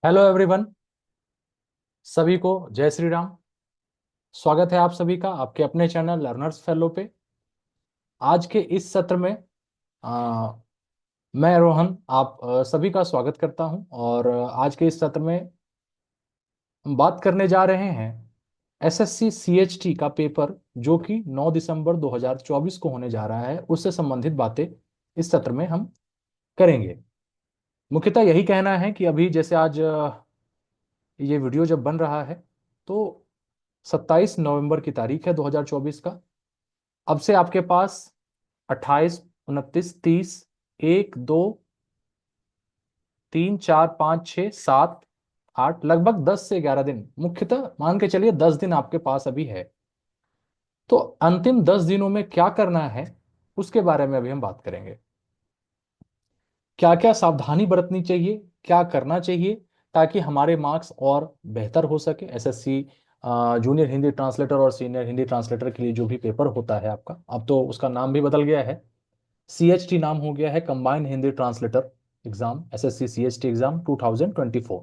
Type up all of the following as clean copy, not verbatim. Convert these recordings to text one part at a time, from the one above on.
Hello everyone. सभी को जय श्री राम। स्वागत है आप सभी का आपके अपने चैनल लर्नर्स फेलो पे। आज के इस सत्र में आ, मैं रोहन आप सभी का स्वागत करता हूं और आज के इस सत्र में हम बात करने जा रहे हैं एसएससी सीएचटी का पेपर जो कि 9 दिसंबर 2024 को होने जा रहा है, उससे संबंधित बातें इस सत्र में हम करेंगे। मुख्यतः यही कहना है कि अभी जैसे आज ये वीडियो जब बन रहा है तो 27 नवंबर की तारीख है 2024 का। अब से आपके पास 28, 29, 30, 1, 2, 3, 4, 5, 6, 7, 8 लगभग 10 से 11 दिन, मुख्यतः मान के चलिए 10 दिन आपके पास अभी है। तो अंतिम 10 दिनों में क्या करना है उसके बारे में अभी हम बात करेंगे। क्या क्या सावधानी बरतनी चाहिए, क्या करना चाहिए ताकि हमारे मार्क्स और बेहतर हो सके। एसएससी जूनियर हिंदी ट्रांसलेटर और सीनियर हिंदी ट्रांसलेटर के लिए जो भी पेपर होता है आपका, अब तो उसका नाम भी बदल गया है, सीएचटी नाम हो गया है, combined Hindi translator exam, SSC CHT exam 2024।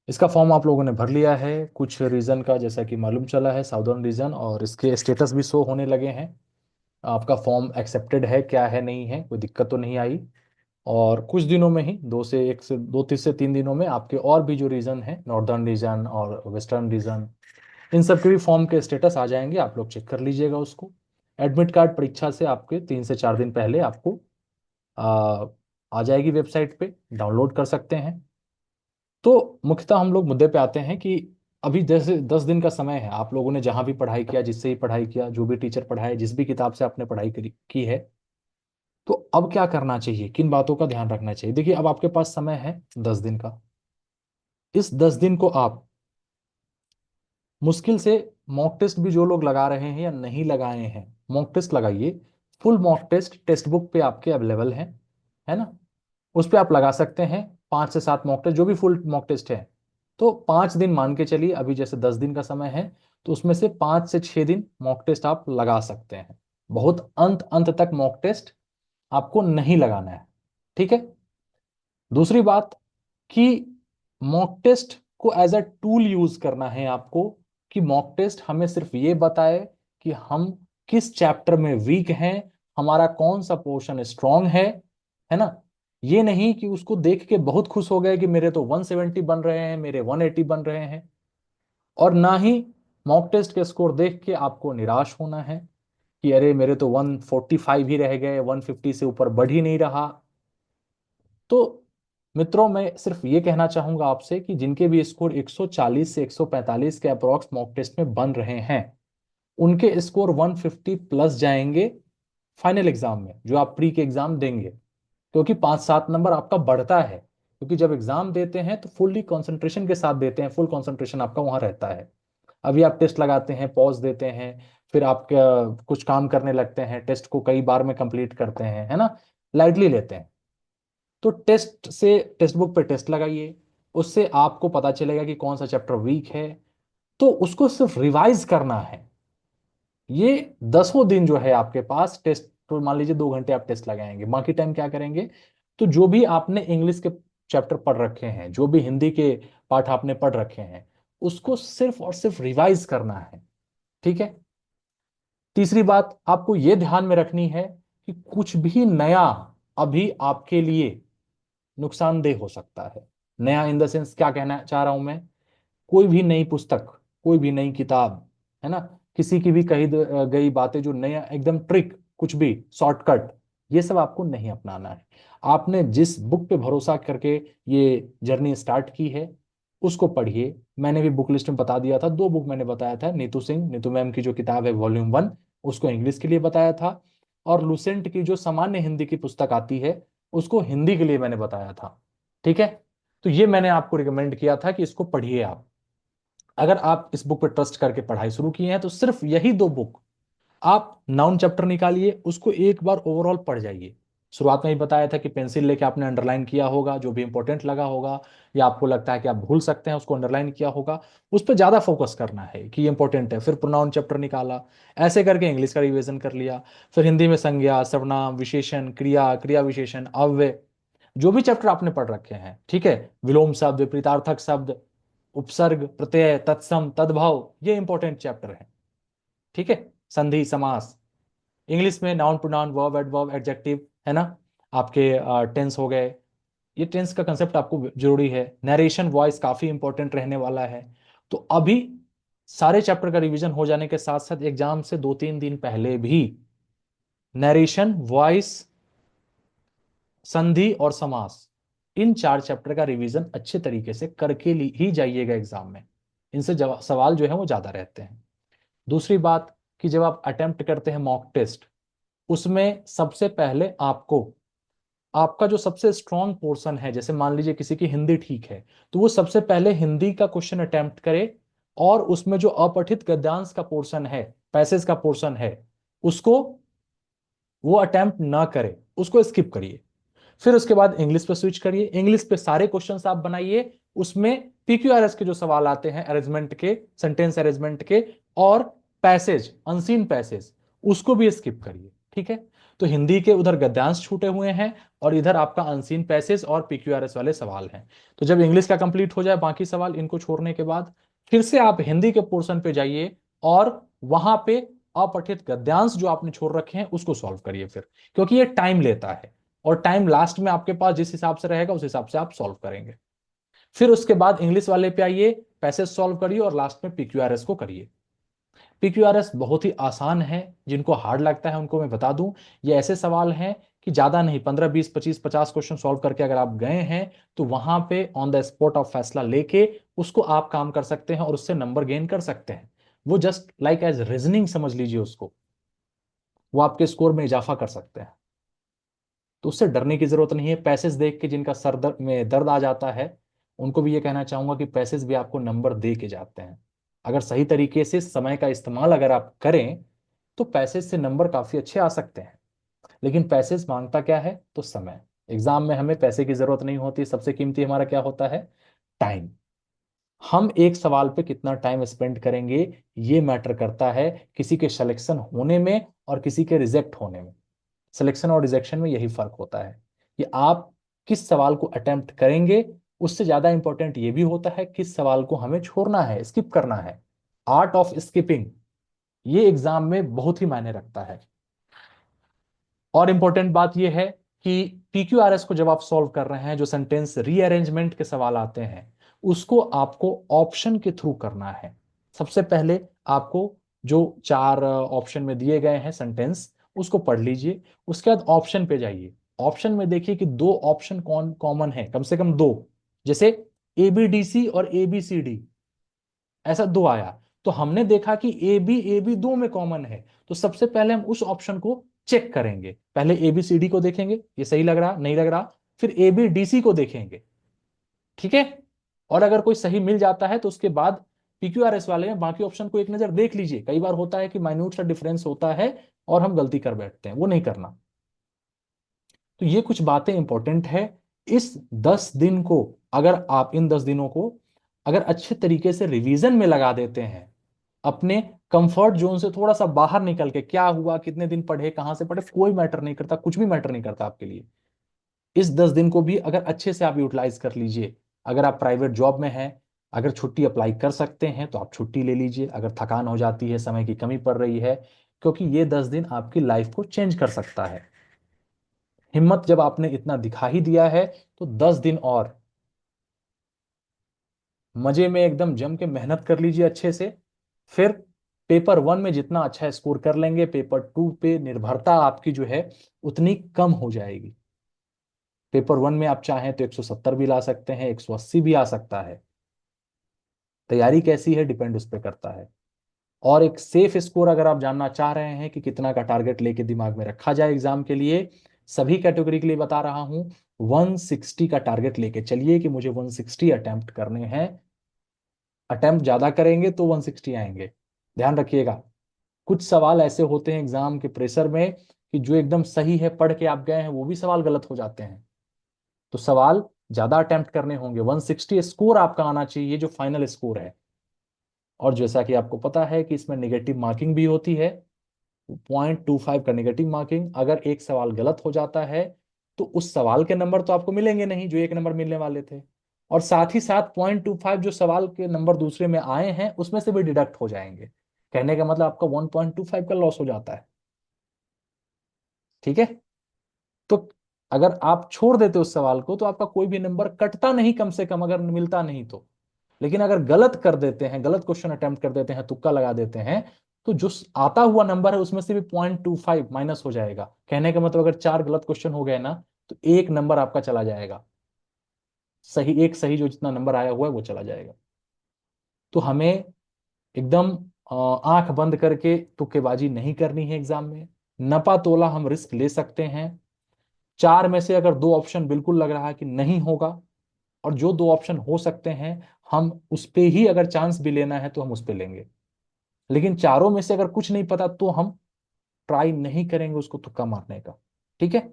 इसका फॉर्म आप लोगों ने भर लिया है। कुछ रीजन का जैसा कि मालूम चला है, साउदर्न रीजन, और इसके स्टेटस भी शो होने लगे हैं। आपका फॉर्म एक्सेप्टेड है, क्या है नहीं है, कोई दिक्कत तो नहीं आई। और कुछ दिनों में ही, 2 से 3 दिनों में आपके और भी जो रीजन है, नॉर्दर्न रीजन और वेस्टर्न रीजन, इन सब के भी फॉर्म के स्टेटस आ जाएंगे, आप लोग चेक कर लीजिएगा उसको। एडमिट कार्ड परीक्षा से आपके 3 से 4 दिन पहले आपको आ, आ जाएगी, वेबसाइट पे डाउनलोड कर सकते हैं। तो मुख्यतः हम लोग मुद्दे पे आते हैं कि अभी जैसे 10 दिन का समय है, आप लोगों ने जहां भी पढ़ाई किया, जिससे ही पढ़ाई किया, जो भी टीचर पढ़ाए, जिस भी किताब से आपने पढ़ाई की है, तो अब क्या करना चाहिए, किन बातों का ध्यान रखना चाहिए। देखिए, अब आपके पास समय है 10 दिन का। इस 10 दिन को आप मुश्किल से मॉक टेस्ट भी जो लोग लगा रहे हैं या नहीं लगाए हैं, मॉक टेस्ट लगाइए। Full mock test text book पे आपके अवेलेबल है ना, उस पे आप लगा सकते हैं। 5 से 7 मॉक टेस्ट, जो भी फुल मॉक टेस्ट है, तो 5 दिन मान के चलिए। अभी जैसे 10 दिन का समय है, तो उसमें से 5 से 6 दिन मॉक टेस्ट आप लगा सकते हैं। बहुत अंत अंत तक मॉक टेस्ट आपको नहीं लगाना है, ठीक है। दूसरी बात कि मॉक टेस्ट को एज अ टूल यूज करना है आपको, कि मॉक टेस्ट हमें सिर्फ ये बताए कि हम किस चैप्टर में वीक हैं, हमारा कौन सा पोर्शन स्ट्रांग है ना। ये नहीं कि उसको देख के बहुत खुश हो गए कि मेरे तो 170 बन रहे हैं, मेरे 180 बन रहे हैं, और ना ही मॉक टेस्ट के स्कोर देख के आपको निराश होना है कि अरे मेरे तो 145 ही रह गए, 150 से ऊपर बढ़ ही नहीं रहा। तो मित्रों, मैं सिर्फ ये कहना चाहूंगा आपसे कि जिनके भी स्कोर 140 से 145 के अप्रोक्स मॉक टेस्ट में बन रहे हैं, उनके स्कोर 150 प्लस जाएंगे फाइनल एग्जाम में, जो आप प्री के एग्जाम देंगे। क्योंकि 5-7 नंबर आपका बढ़ता है, क्योंकि जब एग्जाम देते हैं तो फुल्ली कंसंट्रेशन के साथ देते हैं, फुल कंसंट्रेशन आपका वहां रहता है। अभी आप टेस्ट लगाते हैं, पॉज देते हैं, फिर आप कुछ काम करने लगते हैं, टेस्ट को कई बार में कंप्लीट करते हैं, है ना, लाइटली लेते हैं। तो टेस्ट से टेक्स्ट बुक पे टेस्ट लगाइए, उससे आपको पता चलेगा कि कौन सा चैप्टर वीक है, तो उसको सिर्फ रिवाइज करना है। ये 10 दिन जो है आपके पास टेस्ट, तो मान लीजिए 2 घंटे आप टेस्ट लगाएंगे, बाकी टाइम क्या करेंगे, तो जो भी आपने इंग्लिश के चैप्टर पढ़ रखे हैं, जो भी हिंदी के पाठ आपने पढ़ रखे हैं, उसको सिर्फ और सिर्फ रिवाइज करना है, ठीक है। तीसरी बात आपको यह ध्यान में रखनी है कि कुछ भी नया अभी आपके लिए नुकसानदेह हो सकता है। नया इन द सेंस क्या कहना चाह रहा हूं मैं, कोई भी नई पुस्तक, कोई भी नई किताब, है ना, किसी की भी कही गई बातें, जो नया एकदम ट्रिक, कुछ भी शॉर्टकट, ये सब आपको नहीं अपनाना है। आपने जिस बुक पे भरोसा करके ये जर्नी स्टार्ट की है, उसको पढ़िए। मैंने भी बुक लिस्ट में बता दिया था, 2 बुक मैंने बताया था। नीतू मैम की जो किताब है वॉल्यूम 1, उसको इंग्लिश के लिए बताया था, और लुसेंट की जो सामान्य हिंदी की पुस्तक आती है, उसको हिंदी के लिए मैंने बताया था, ठीक है। तो ये मैंने आपको रिकमेंड किया था कि इसको पढ़िए आप। अगर आप इस बुक पर ट्रस्ट करके पढ़ाई शुरू किए हैं, तो सिर्फ यही 2 बुक आप नाउन चैप्टर निकालिए, उसको एक बार ओवरऑल पढ़ जाइए। शुरुआत में ही बताया था कि पेंसिल लेके आपने अंडरलाइन किया होगा, जो भी इंपॉर्टेंट लगा होगा या आपको लगता है कि आप भूल सकते हैं, उसको अंडरलाइन किया होगा। उस पर ज्यादा फोकस करना है कि ये इंपॉर्टेंट है, फिर प्रोनाउन चैप्टर निकाला, ऐसे करके इंग्लिश का रिवीजन कर लिया। फिर हिंदी में संज्ञा, सर्वनाम, विशेषण, क्रिया, क्रिया विशेषण, अव्यय, जो भी चैप्टर आपने पढ़ रखे हैं, ठीक है, विलोम शब्द, विपरीतार्थक शब्द, उपसर्ग, प्रत्यय, तत्सम, तद्भव, ये इंपॉर्टेंट चैप्टर है, ठीक है। संधि, समास, इंग्लिश में noun, pronoun, verb, adverb, adjective, है ना, आपके टेंस हो गए, ये टेंस का कंसेप्ट आपको जरूरी है। नरेशन, वॉइस काफी इंपॉर्टेंट रहने वाला है। तो अभी सारे चैप्टर का रिवीजन हो जाने के साथ साथ एग्जाम से 2-3 दिन पहले भी नरेशन, वॉइस, संधि और समास, इन 4 चैप्टर का रिवीजन अच्छे तरीके से करके ही जाइएगा एग्जाम में। इनसे सवाल जो है वो ज्यादा रहते हैं। दूसरी बात कि जब आप अटेम्प्ट करते हैं मॉक टेस्ट, उसमें सबसे पहले आपको आपका जो सबसे स्ट्रॉन्ग पोर्शन है, जैसे मान लीजिए किसी की हिंदी ठीक है, तो वो सबसे पहले हिंदी का क्वेश्चन अटेम्प्ट करे, और उसमें जो अपठित गद्यांश का पोर्शन है, पैसेज का पोर्शन है, उसको वो अटेम्प्ट ना करे, उसको स्किप करिए। फिर उसके बाद इंग्लिश पे स्विच करिए, इंग्लिश पे सारे क्वेश्चंस आप बनाइए, उसमें पीक्यूआरएस के जो सवाल आते हैं अरेंजमेंट के, सेंटेंस अरेंजमेंट के, और पैसेज, अनसीन पैसेज, उसको भी स्किप करिए, ठीक है। तो हिंदी के उधर गद्यांश छूटे हुए हैं और इधर आपका अनसीन पैसेज और पीक्यूआरएस वाले सवाल हैं। तो जब इंग्लिश का कंप्लीट हो जाए बाकी सवाल इनको छोड़ने के बाद, फिर से आप हिंदी के पोर्शन पे जाइए और वहां पे अपठित गद्यांश जो आपने छोड़ रखे हैं उसको सॉल्व करिए फिर, क्योंकि ये टाइम लेता है, और टाइम लास्ट में आपके पास जिस हिसाब से रहेगा उस हिसाब से आप सॉल्व करेंगे। फिर उसके बाद इंग्लिश वाले पे आइए, पैसेज सॉल्व करिए और लास्ट में पीक्यूआरएस को करिए। पीक्यूआरएस बहुत ही आसान है, जिनको हार्ड लगता है उनको मैं बता दूं, ये ऐसे सवाल हैं कि ज्यादा नहीं, 15, 20, 25, 50 क्वेश्चन सॉल्व करके अगर आप गए हैं तो वहां पे ऑन द स्पॉट ऑफ फैसला लेके उसको आप काम कर सकते हैं और उससे नंबर गेन कर सकते हैं। वो जस्ट लाइक एज रीजनिंग समझ लीजिए उसको, वो आपके स्कोर में इजाफा कर सकते हैं। तो उससे डरने की जरूरत नहीं है। पैसेज देख के जिनका सर दर्द में दर्द आ जाता है, उनको भी ये कहना चाहूंगा कि पैसेज भी आपको नंबर दे के जाते हैं। अगर सही तरीके से समय का इस्तेमाल अगर आप करें तो पैसेज से नंबर काफी अच्छे आ सकते हैं। लेकिन पैसेज मांगता क्या है, तो समय। एग्जाम में हमें पैसे की जरूरत नहीं होती, सबसे कीमती हमारा क्या होता है, टाइम। हम एक सवाल पे कितना टाइम स्पेंड करेंगे, ये मैटर करता है किसी के सिलेक्शन होने में और किसी के रिजेक्ट होने में। सिलेक्शन और रिजेक्शन में यही फर्क होता है कि आप किस सवाल को अटेम्प्ट करेंगे। उससे ज्यादा इंपॉर्टेंट ये भी होता है किस सवाल को हमें छोड़ना है, स्किप करना है। आर्ट ऑफ स्किपिंग, ये एग्जाम में बहुत ही मायने रखता है। और इंपॉर्टेंट बात यह है कि पीक्यूआरएस को जब आप सॉल्व कर रहे हैं, जो सेंटेंस रीअरेंजमेंट के सवाल आते हैं, उसको आपको ऑप्शन के थ्रू करना है। सबसे पहले आपको जो 4 ऑप्शन में दिए गए हैं सेंटेंस, उसको पढ़ लीजिए। उसके बाद ऑप्शन पे जाइए, ऑप्शन में देखिए कि 2 ऑप्शन कौन कॉमन है, कम से कम 2। जैसे एबीडीसी और एबीसीडी, ऐसा 2 आया, तो हमने देखा कि ए बी 2 में कॉमन है, तो सबसे पहले हम उस ऑप्शन को चेक करेंगे। पहले एबीसीडी को देखेंगे, ये सही लग रहा नहीं लग रहा, फिर एबीडीसी को देखेंगे, ठीक है। और अगर कोई सही मिल जाता है तो उसके बाद पीक्यूआरएस वाले में बाकी ऑप्शन को एक नजर देख लीजिए। कई बार होता है कि माइन्यूट सा डिफरेंस होता है और हम गलती कर बैठते हैं, वो नहीं करना। तो ये कुछ बातें इंपॉर्टेंट है। इस 10 दिन को, अगर आप इन 10 दिनों को अगर अच्छे तरीके से रिवीजन में लगा देते हैं, अपने कंफर्ट जोन से थोड़ा सा बाहर निकल के, क्या हुआ, कितने दिन पढ़े, कहां से पढ़े, कोई मैटर नहीं करता, कुछ भी मैटर नहीं करता आपके लिए। इस 10 दिन को भी अगर अच्छे से आप यूटिलाइज कर लीजिए। अगर आप प्राइवेट जॉब में हैं, अगर छुट्टी अप्लाई कर सकते हैं तो आप छुट्टी ले लीजिए, अगर थकान हो जाती है, समय की कमी पड़ रही है, क्योंकि ये 10 दिन आपकी लाइफ को चेंज कर सकता है। हिम्मत जब आपने इतना दिखा ही दिया है तो 10 दिन और मजे में एकदम जम के मेहनत कर लीजिए अच्छे से। फिर पेपर 1 में जितना अच्छा स्कोर कर लेंगे, पेपर 2 पे निर्भरता आपकी जो है उतनी कम हो जाएगी। पेपर 1 में आप चाहें तो 170 भी ला सकते हैं, 180 भी आ सकता है। तैयारी कैसी है डिपेंड उस पर करता है। और एक सेफ स्कोर अगर आप जानना चाह रहे हैं कि कितना का टारगेट लेके दिमाग में रखा जाए एग्जाम के लिए, सभी कैटेगरी के लिए बता रहा हूं, 160 का टारगेट लेके चलिए कि मुझे 160 अटेम्प्ट करने हैं। अटेम्प्ट ज्यादा करेंगे तो 160 आएंगे, ध्यान रखिएगा। कुछ सवाल ऐसे होते हैं एग्जाम के प्रेशर में कि जो एकदम सही है, पढ़ के आप गए हैं, वो भी सवाल गलत हो जाते हैं। तो सवाल ज्यादा अटेम्प्ट करने होंगे, 160 स्कोर आपका आना चाहिए जो फाइनल स्कोर है। और जैसा कि आपको पता है कि इसमें नेगेटिव मार्किंग भी होती है, 0.25 का नेगेटिव मार्किंग। अगर एक सवाल गलत हो जाता है तो उस सवाल के नंबर तो आपको मिलेंगे नहीं जो 1 नंबर मिलने वाले थे, और साथ ही साथ 0.25 जो सवाल के नंबर दूसरे में आए हैं उसमें से भी डिडक्ट हो जाएंगे। कहने का मतलब आपका 1.25 का लॉस हो जाता है। ठीक है। तो अगर आप छोड़ देते उस सवाल को तो आपका कोई भी नंबर कटता नहीं, कम से कम अगर मिलता नहीं तो। लेकिन अगर गलत कर देते हैं, गलत क्वेश्चन अटेम्प्ट कर देते हैं, तुक्का लगा देते हैं, तो जो आता हुआ नंबर है उसमें से भी 0.25 माइनस हो जाएगा। कहने का मतलब अगर 4 गलत क्वेश्चन हो गए ना तो 1 नंबर आपका चला जाएगा, सही, एक सही जो जितना नंबर आया हुआ है वो चला जाएगा। तो हमें एकदम आंख बंद करके तुक्केबाजी नहीं करनी है एग्जाम में। नपा तोला हम रिस्क ले सकते हैं। 4 में से अगर 2 ऑप्शन बिल्कुल लग रहा है कि नहीं होगा, और जो 2 ऑप्शन हो सकते हैं हम उस पे ही अगर चांस भी लेना है तो हम उस पे लेंगे। लेकिन चारों में से अगर कुछ नहीं पता तो हम ट्राई नहीं करेंगे उसको तुक्का मारने का। ठीक है।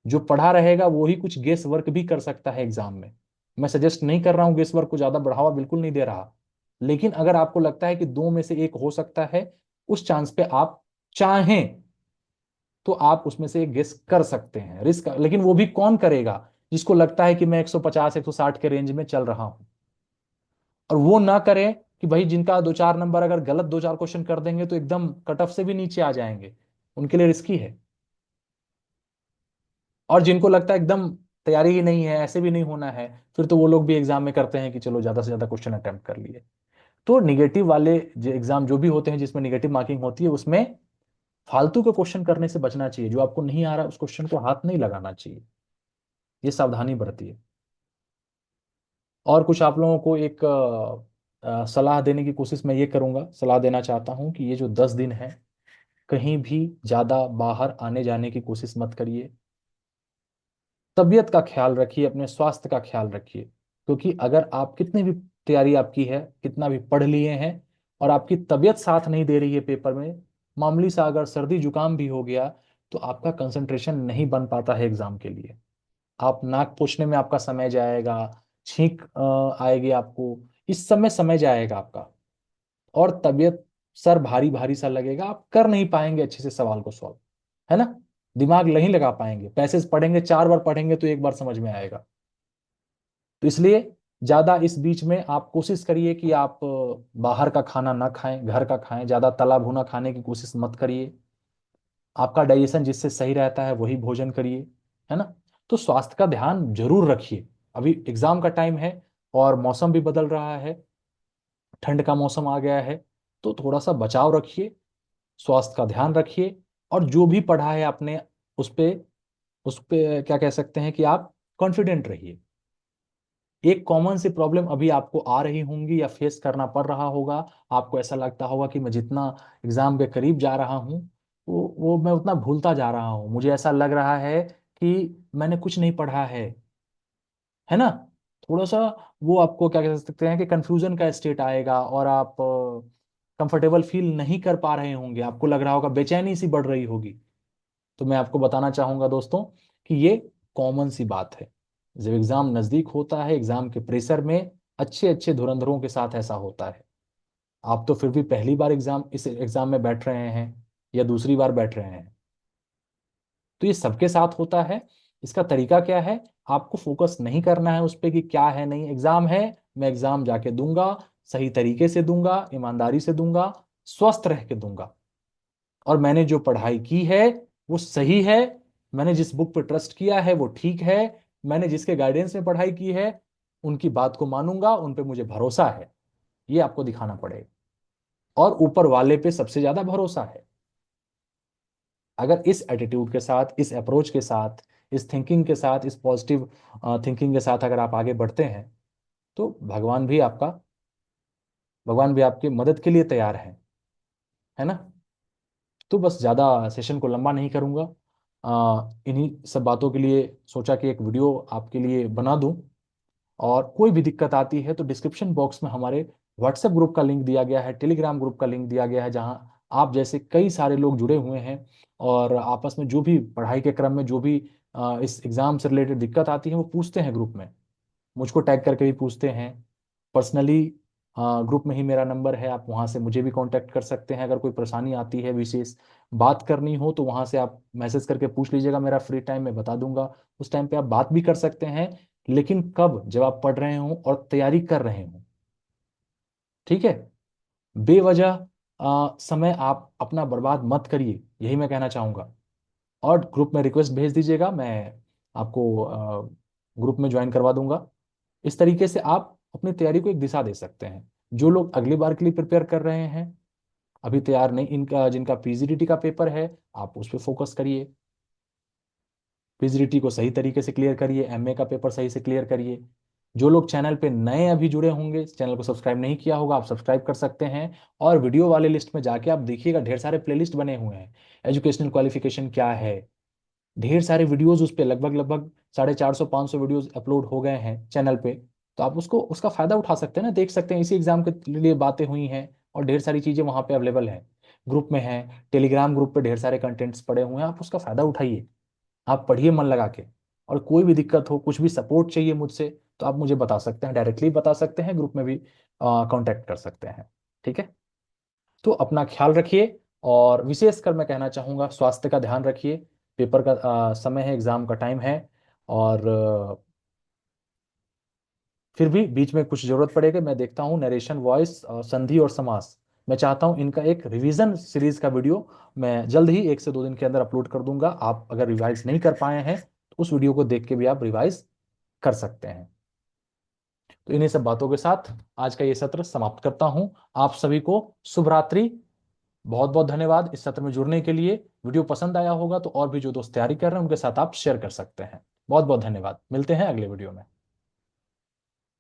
जो पढ़ा रहेगा वो ही कुछ गेस वर्क भी कर सकता है एग्जाम में। मैं सजेस्ट नहीं कर रहा हूं गेस वर्क को, ज्यादा बढ़ावा बिल्कुल नहीं दे रहा। लेकिन अगर आपको लगता है कि 2 में से एक हो सकता है, उस चांस पे आप चाहें तो आप उसमें से एक गेस कर सकते हैं रिस्क। लेकिन वो भी कौन करेगा? जिसको लगता है कि मैं 150 160 के रेंज में चल रहा हूं। और वो ना करें कि भाई जिनका 2 4 नंबर अगर गलत 2 4 क्वेश्चन कर देंगे तो एकदम कट ऑफ से भी नीचे आ जाएंगे, उनके लिए रिस्की है। और जिनको लगता है एकदम तैयारी ही नहीं है, ऐसे भी नहीं होना है, फिर तो वो लोग भी एग्जाम में करते हैं कि चलो ज्यादा से ज्यादा क्वेश्चन अटेम्प्ट कर लिए। तो निगेटिव वाले जो एग्जाम जो भी होते हैं जिसमें निगेटिव मार्किंग होती है उसमें फालतू के क्वेश्चन करने से बचना चाहिए। जो आपको नहीं आ रहा उस क्वेश्चन को हाथ नहीं लगाना चाहिए। ये सावधानी बरतिए। और कुछ आप लोगों को एक सलाह देने की कोशिश मैं ये करूंगा, सलाह देना चाहता हूं कि ये जो 10 दिन है कहीं भी ज्यादा बाहर आने जाने की कोशिश मत करिए। तबीयत का ख्याल रखिए, अपने स्वास्थ्य का ख्याल रखिए। क्योंकि अगर आप कितनी भी तैयारी आपकी है, कितना भी पढ़ लिए हैं, और आपकी तबीयत साथ नहीं दे रही है पेपर में, मामूली सा अगर सर्दी जुकाम भी हो गया तो आपका कंसंट्रेशन नहीं बन पाता है एग्जाम के लिए। आप नाक पोंछने में आपका समय जाएगा, छींक आएगी आपको, इस समय समय जाएगा आपका, और तबीयत, सर भारी भारी सा लगेगा, आप कर नहीं पाएंगे अच्छे से सवाल को सॉल्व, है ना। दिमाग नहीं लगा पाएंगे। पैसेज पढ़ेंगे 4 बार पढ़ेंगे तो 1 बार समझ में आएगा। तो इसलिए ज्यादा इस बीच में आप कोशिश करिए कि आप बाहर का खाना ना खाएं, घर का खाएं। ज्यादा तला भुना खाने की कोशिश मत करिए। आपका डाइजेशन जिससे सही रहता है वही भोजन करिए, है ना। तो स्वास्थ्य का ध्यान जरूर रखिए। अभी एग्जाम का टाइम है और मौसम भी बदल रहा है, ठंड का मौसम आ गया है, तो थोड़ा सा बचाव रखिए, स्वास्थ्य का ध्यान रखिए। और जो भी पढ़ा है आपने उस पे क्या कह सकते हैं कि आप कॉन्फिडेंट रहिए। एक कॉमन सी प्रॉब्लम अभी आपको आ रही होंगी या फेस करना पड़ रहा होगा। आपको ऐसा लगता होगा कि मैं जितना एग्जाम के करीब जा रहा हूँ वो मैं उतना भूलता जा रहा हूँ, मुझे ऐसा लग रहा है कि मैंने कुछ नहीं पढ़ा है ना। थोड़ा सा वो आपको क्या कह सकते हैं कि कंफ्यूजन का स्टेट आएगा, और आप कंफर्टेबल फील नहीं कर पा रहे होंगे, आपको लग रहा होगा, बेचैनी सी बढ़ रही होगी। तो मैं आपको बताना चाहूंगा दोस्तों कि ये कॉमन सी बात है। जब एग्जाम नजदीक होता है, एग्जाम के प्रेशर में अच्छे अच्छे धुरंधरों के साथ ऐसा होता है। आप तो फिर भी पहली बार इस एग्जाम में बैठ रहे हैं या दूसरी बार बैठ रहे हैं, तो ये सबके साथ होता है। इसका तरीका क्या है? आपको फोकस नहीं करना है उस पर कि क्या है, नहीं एग्जाम है, मैं एग्जाम जाके दूंगा, सही तरीके से दूंगा, ईमानदारी से दूंगा, स्वस्थ रह के दूंगा, और मैंने जो पढ़ाई की है वो सही है, मैंने जिस बुक पर ट्रस्ट किया है वो ठीक है, मैंने जिसके गाइडेंस में पढ़ाई की है उनकी बात को मानूंगा, उन पे मुझे भरोसा है। ये आपको दिखाना पड़ेगा। और ऊपर वाले पे सबसे ज्यादा भरोसा है। अगर इस एटीट्यूड के साथ, इस अप्रोच के साथ, इस थिंकिंग के साथ, इस पॉजिटिव थिंकिंग के साथ अगर आप आगे बढ़ते हैं तो भगवान भी आपकी मदद के लिए तैयार है ना। तो बस ज़्यादा सेशन को लंबा नहीं करूँगा। इन्हीं सब बातों के लिए सोचा कि एक वीडियो आपके लिए बना दूं। और कोई भी दिक्कत आती है तो डिस्क्रिप्शन बॉक्स में हमारे व्हाट्सएप ग्रुप का लिंक दिया गया है, टेलीग्राम ग्रुप का लिंक दिया गया है, जहां आप जैसे कई सारे लोग जुड़े हुए हैं, और आपस में जो भी पढ़ाई के क्रम में जो भी इस एग्ज़ाम से रिलेटेड दिक्कत आती है वो पूछते हैं ग्रुप में। मुझको टैग करके भी पूछते हैं, पर्सनली ग्रुप में ही मेरा नंबर है, आप वहाँ से मुझे भी कांटेक्ट कर सकते हैं। अगर कोई परेशानी आती है, विशेष बात करनी हो, तो वहाँ से आप मैसेज करके पूछ लीजिएगा, मेरा फ्री टाइम में बता दूंगा। उस टाइम पे आप बात भी कर सकते हैं, लेकिन कब? जब आप पढ़ रहे हो और तैयारी कर रहे हो, ठीक है। बेवजह समय आप अपना बर्बाद मत करिए, यही मैं कहना चाहूँगा। और ग्रुप में रिक्वेस्ट भेज दीजिएगा, मैं आपको ग्रुप में ज्वाइन करवा दूंगा। इस तरीके से आप अपनी तैयारी को एक दिशा दे सकते हैं। जो लोग अगली बार के लिए प्रिपेयर कर रहे हैं, अभी तैयार नहीं, इनका जिनका पीजीडीटी का पेपर है, आप उस पर फोकस करिए। पीजीडीटी को सही तरीके से क्लियर करिए, एमए का पेपर सही से क्लियर करिए। जो लोग चैनल पे नए अभी जुड़े होंगे, चैनल को सब्सक्राइब नहीं किया होगा, आप सब्सक्राइब कर सकते हैं। और वीडियो वाले लिस्ट में जाके आप देखिएगा, ढेर सारे प्लेलिस्ट बने हुए हैं। एजुकेशनल क्वालिफिकेशन क्या है, ढेर सारे वीडियोस उस पे, लगभग लगभग 450-500 वीडियोस अपलोड हो गए हैं चैनल पे। तो आप उसको, उसका फायदा उठा सकते हैं ना, देख सकते हैं। इसी एग्जाम के लिए बातें हुई हैं और ढेर सारी चीजें वहां पे अवेलेबल हैं, ग्रुप में है। टेलीग्राम ग्रुप पे ढेर सारे कंटेंट्स पड़े हुए हैं, आप उसका फायदा उठाइए। आप पढ़िए मन लगा के। और कोई भी दिक्कत हो, कुछ भी सपोर्ट चाहिए मुझसे, तो आप मुझे बता सकते हैं, डायरेक्टली बता सकते हैं, ग्रुप में भी कांटेक्ट कर सकते हैं। ठीक है। तो अपना ख्याल रखिए, और विशेषकर मैं कहना चाहूँगा, स्वास्थ्य का ध्यान रखिए। पेपर का समय है, एग्जाम का टाइम है। और फिर भी बीच में कुछ जरूरत पड़ेगी, मैं देखता हूँ नरेशन, वॉइस, संधि और समास, मैं चाहता हूँ इनका एक रिवीजन सीरीज का वीडियो मैं जल्द ही 1 से 2 दिन के अंदर अपलोड कर दूंगा। आप अगर रिवाइज नहीं कर पाए हैं, तो उस वीडियो को देख के भी आप रिवाइज कर सकते हैं। तो इन्हीं सब बातों के साथ आज का ये सत्र समाप्त करता हूँ। आप सभी को शुभ रात्रि। बहुत बहुत धन्यवाद इस सत्र में जुड़ने के लिए। वीडियो पसंद आया होगा तो और भी जो दोस्त तैयारी कर रहे हैं उनके साथ आप शेयर कर सकते हैं। बहुत बहुत धन्यवाद, मिलते हैं अगले वीडियो में।